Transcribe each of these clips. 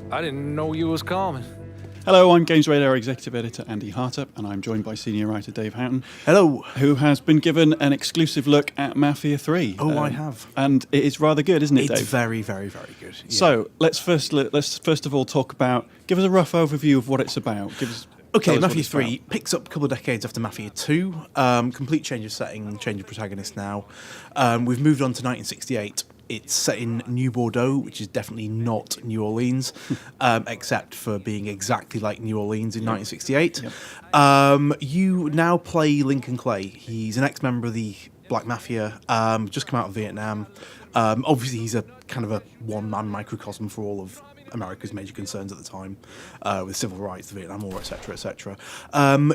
I didn't know you was coming. Hello, I'm Games Radar Executive Editor Andy Hartup, and I'm joined by Senior Writer Dave Houghton. Hello. Who has been given an exclusive look at Mafia 3. Oh, I have. And it is rather good, isn't it, Dave? It's very, very, very good. Yeah. So, let's first of all talk about, give us a rough overview of what it's about. Okay, Mafia 3 picks up a couple of decades after Mafia 2. Complete change of setting, change of protagonist now. We've moved on to 1968. It's set in New Bordeaux, which is definitely not New Orleans, except for being exactly like New Orleans in 1968. Yep. You now play Lincoln Clay. He's an ex-member of the Black Mafia, just come out of Vietnam. Obviously, he's a kind of a one-man microcosm for all of America's major concerns at the time, with civil rights, the Vietnam War, etc., etc.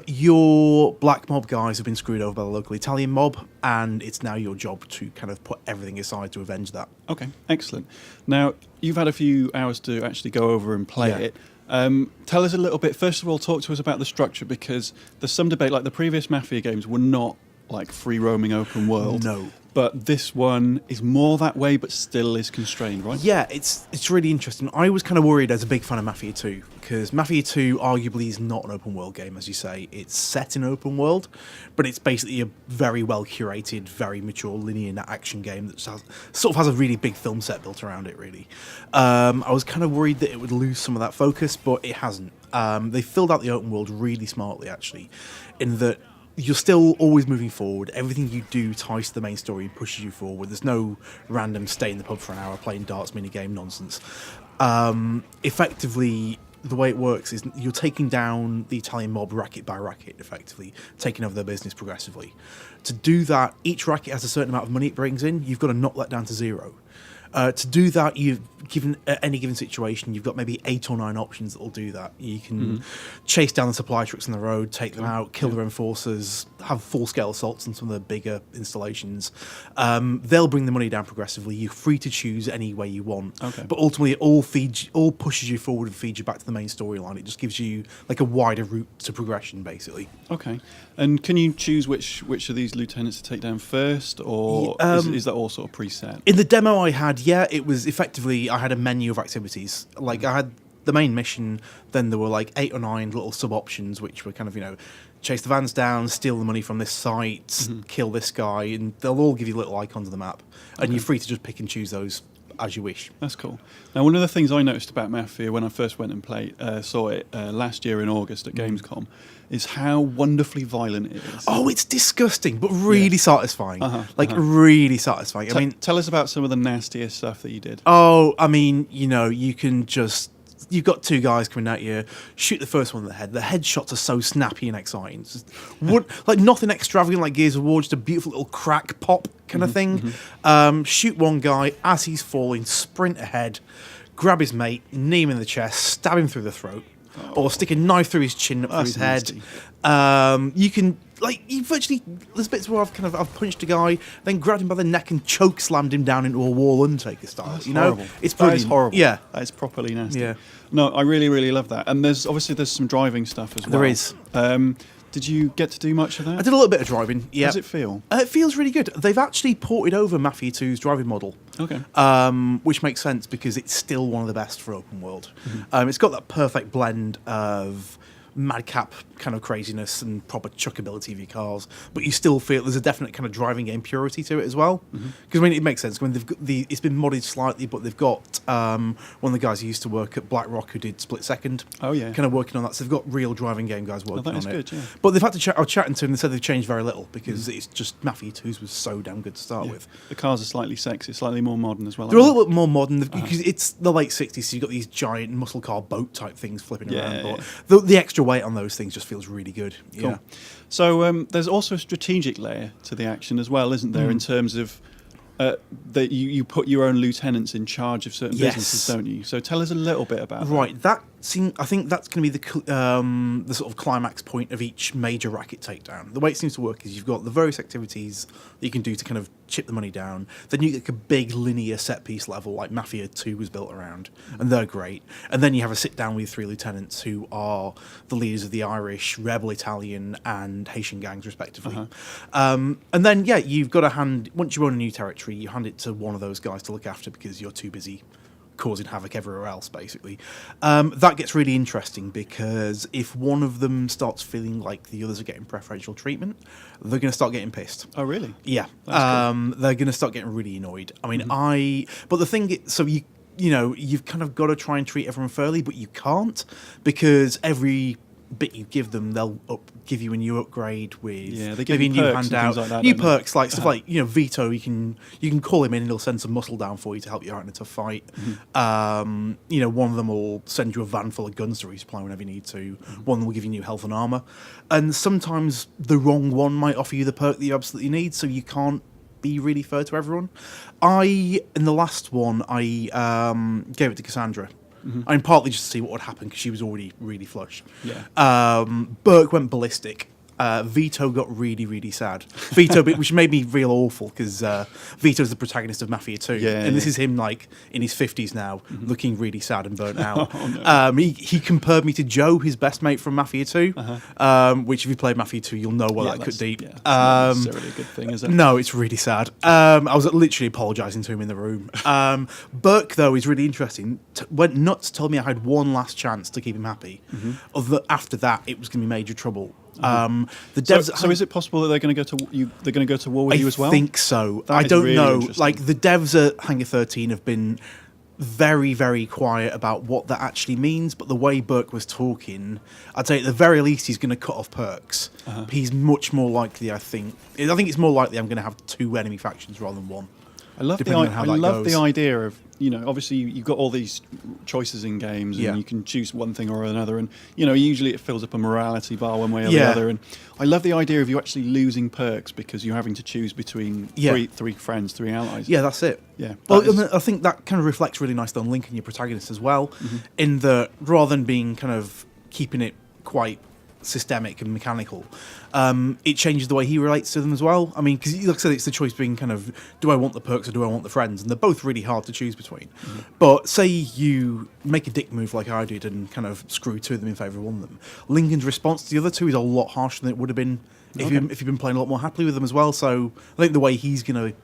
Your black mob guys have been screwed over by the local Italian mob, and it's now your job to kind of put everything aside to avenge that. Okay, excellent. Now, you've had a few hours to actually go over and play it. Tell us a little bit, first of all, talk to us about the structure, because there's some debate, like the previous Mafia games were not like free roaming open world. No. But this one is more that way, but still is constrained, right? Yeah, it's really interesting. I was kind of worried as a big fan of Mafia 2, because Mafia 2 arguably is not an open world game, as you say. It's set in open world, but it's basically a very well curated, very mature linear action game that sort of has a really big film set built around it, really. I was kind of worried that it would lose some of that focus, but it hasn't. They filled out the open world really smartly, actually, in that you're still always moving forward. Everything you do ties to the main story and pushes you forward. There's no random stay in the pub for an hour playing darts minigame nonsense. Effectively, the way it works is you're taking down the Italian mob racket by racket, effectively, taking over their business progressively. To do that, each racket has a certain amount of money it brings in. You've got to knock that down to zero. To do that, at any given situation, you've got maybe 8 or 9 options that will do that. You can chase down the supply trucks on the road, take them out, kill their enforcers, have full-scale assaults on some of the bigger installations. They'll bring the money down progressively. You're free to choose any way you want. Okay. But ultimately, it all pushes you forward and feeds you back to the main storyline. It just gives you like a wider route to progression, basically. Okay. And can you choose which of these lieutenants to take down first, or is that all sort of preset? In the demo I had, it was effectively, I had a menu of activities. Like, I had the main mission, then there were like 8 or 9 little sub-options, which were kind of, chase the vans down, steal the money from this site, kill this guy, and they'll all give you little icons on the map. And you're free to just pick and choose those as you wish. That's cool. Now, one of the things I noticed about Mafia when I first went and saw it last year in August at Gamescom is how wonderfully violent it is. Oh, it's disgusting, but really satisfying. Really satisfying. Tell us about some of the nastiest stuff that you did. Oh, you can just... You've got 2 guys coming at you, shoot the first one in the head. The headshots are so snappy and exciting. Like nothing extravagant like Gears of War, just a beautiful little crack pop kind of thing. Shoot one guy as he's falling, sprint ahead, grab his mate, knee him in the chest, stab him through the throat, or stick a knife through his chin up through his head. You can... there's bits where I've punched a guy, then grabbed him by the neck and choke slammed him down into a wall, Undertaker style. That's horrible. It's brilliant. That is horrible. Yeah, that is properly nasty. Yeah. No, I really, really love that. And there's some driving stuff as well. There is. Did you get to do much of that? I did a little bit of driving. Yeah. How does it feel? It feels really good. They've actually ported over Mafia 2's driving model. Okay. Which makes sense because it's still one of the best for open world. It's got that perfect blend of madcap kind of craziness and proper chuckability of your cars, but you still feel there's a definite kind of driving game purity to it as well. Because it makes sense when they've got it's been modded slightly, but they've got one of the guys who used to work at BlackRock who did Split Second. Oh yeah, kind of working on that. So they've got real driving game guys working on it. That is good, yeah. But they've had to I was chatting to them. They said they've changed very little because it's just Mafia 2's was so damn good to start with. The cars are slightly sexy, slightly more modern as well. They're a little bit more modern because it's the late 60s, so you've got these giant muscle car boat type things flipping around. But the extra weight on those things just feels really good. Cool. Yeah. So there's also a strategic layer to the action as well, isn't there? In terms of that you put your own lieutenants in charge of certain businesses, don't you? So tell us a little bit about that. I think that's going to be the sort of climax point of each major racket takedown. The way it seems to work is you've got the various activities that you can do to kind of chip the money down. Then you get a big linear set piece level like Mafia 2 was built around, and they're great. And then you have a sit down with your 3 lieutenants who are the leaders of the Irish, Rebel Italian, and Haitian gangs, respectively. And then you've got to once you own a new territory, you hand it to one of those guys to look after because you're too busy causing havoc everywhere else, basically. That gets really interesting because if one of them starts feeling like the others are getting preferential treatment, they're going to start getting pissed. Oh, really? Yeah, That's they're going to start getting really annoyed. I mean, but the thing, so you've kind of got to try and treat everyone fairly, but you can't because every bit you give them, they'll give you a new upgrade with they give maybe a you new perks and handout, things like that, new don't they? perks like stuff like Vito. You can call him in and he'll send some muscle down for you to help you out in a tough fight. One of them will send you a van full of guns to resupply whenever you need to. One of them will give you new health and armor, and sometimes the wrong one might offer you the perk that you absolutely need, so you can't be really fair to everyone. In the last one, I gave it to Cassandra. I mean, partly just to see what would happen because she was already really flush. Yeah. Burke went ballistic. Vito got really, really sad. Vito, which made me real awful because Vito's the protagonist of Mafia 2, and this is him like in his 50s now, looking really sad and burnt out. Oh, no. He compared me to Joe, his best mate from Mafia 2, which if you played Mafia 2, you'll know well that cut deep. Yeah, that's not necessarily a good thing, is it? No, it's really sad. I was literally apologising to him in the room. Burke, though, is really interesting. Went nuts, told me I had one last chance to keep him happy. After that, it was going to be major trouble. The devs. So is it possible that they're going to go to you? They're going to go to war with you as well? I think so. That I is don't really know. interesting. Like the devs at Hangar 13 have been very, very quiet about what that actually means. But the way Burke was talking, I'd say at the very least he's going to cut off perks. He's much more likely. I think it's more likely I'm going to have 2 enemy factions rather than 1. I love the idea of, obviously you've got all these choices in games and you can choose one thing or another, and usually it fills up a morality bar one way or the other, and I love the idea of you actually losing perks because you're having to choose between three friends, 3 allies. Yeah, that's it. Yeah. Well, I think that kind of reflects really nicely on Link and your protagonist as well, in that rather than being kind of keeping it quite systemic and mechanical, it changes the way he relates to them as well. I mean, because like I said, it's the choice between kind of, do I want the perks or do I want the friends? And they're both really hard to choose between. But say you make a dick move like I did and kind of screw 2 of them in favour of one of them. Lincoln's response to the other 2 is a lot harsher than it would have been if you've been playing a lot more happily with them as well. So I think the way he's going to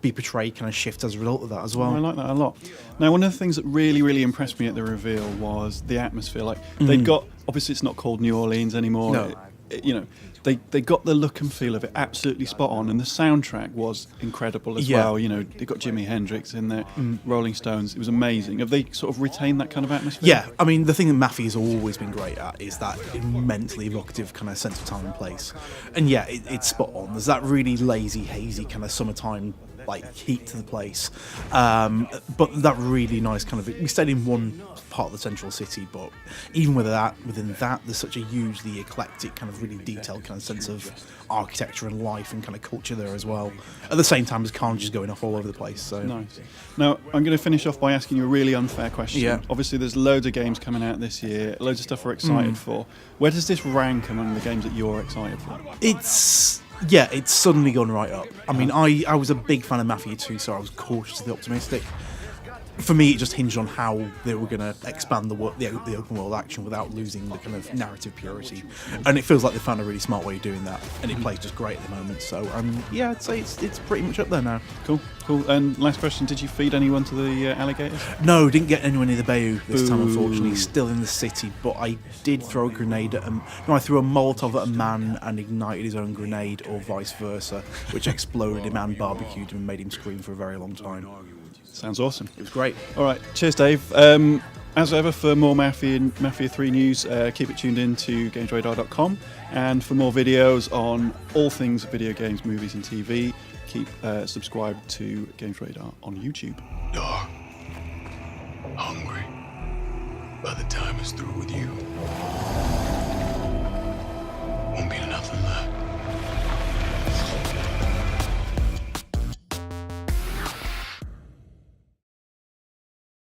be portrayed kind of shifts as a result of that as well. I like that a lot. Now, one of the things that really, really impressed me at the reveal was the atmosphere. Like they'd got, obviously it's not called New Orleans anymore. No. They got the look and feel of it absolutely spot on, and the soundtrack was incredible as well. They got Jimi Hendrix in there, Rolling Stones. It was amazing. Have they sort of retained that kind of atmosphere? Yeah, I mean, the thing that Mafia's always been great at is that immensely evocative kind of sense of time and place. And yeah, it's spot on. There's that really lazy, hazy kind of summertime like heat to the place, but that really nice kind of. We stayed in one part of the central city, but even within that, there's such a hugely eclectic kind of really detailed kind of sense of architecture and life and kind of culture there as well. At the same time as Carnage is going off all over the place. So nice. Now I'm going to finish off by asking you a really unfair question. Yeah. Obviously, there's loads of games coming out this year, loads of stuff we're excited for. Where does this rank among the games that you're excited for? It's suddenly gone right up. I mean, I was a big fan of Mafia 2, so I was cautiously optimistic. For me, it just hinged on how they were going to expand the open world action without losing the kind of narrative purity. And it feels like they found a really smart way of doing that, and it plays just great at the moment. So, I'd say it's pretty much up there now. Cool. And last question, did you feed anyone to the alligators? No, didn't get anyone near the Bayou this time, unfortunately. Still in the city, but I did throw a grenade at him. No, I threw a Molotov at a man and ignited his own grenade, or vice versa, which exploded him and barbecued him and made him scream for a very long time. Sounds awesome. It was great. All right, cheers, Dave. As ever, for more Mafia 3 news, keep it tuned in to gamesradar.com. And for more videos on all things video games, movies and TV, keep subscribed to Games Radar on YouTube. Dark, hungry. By the time it's through with you,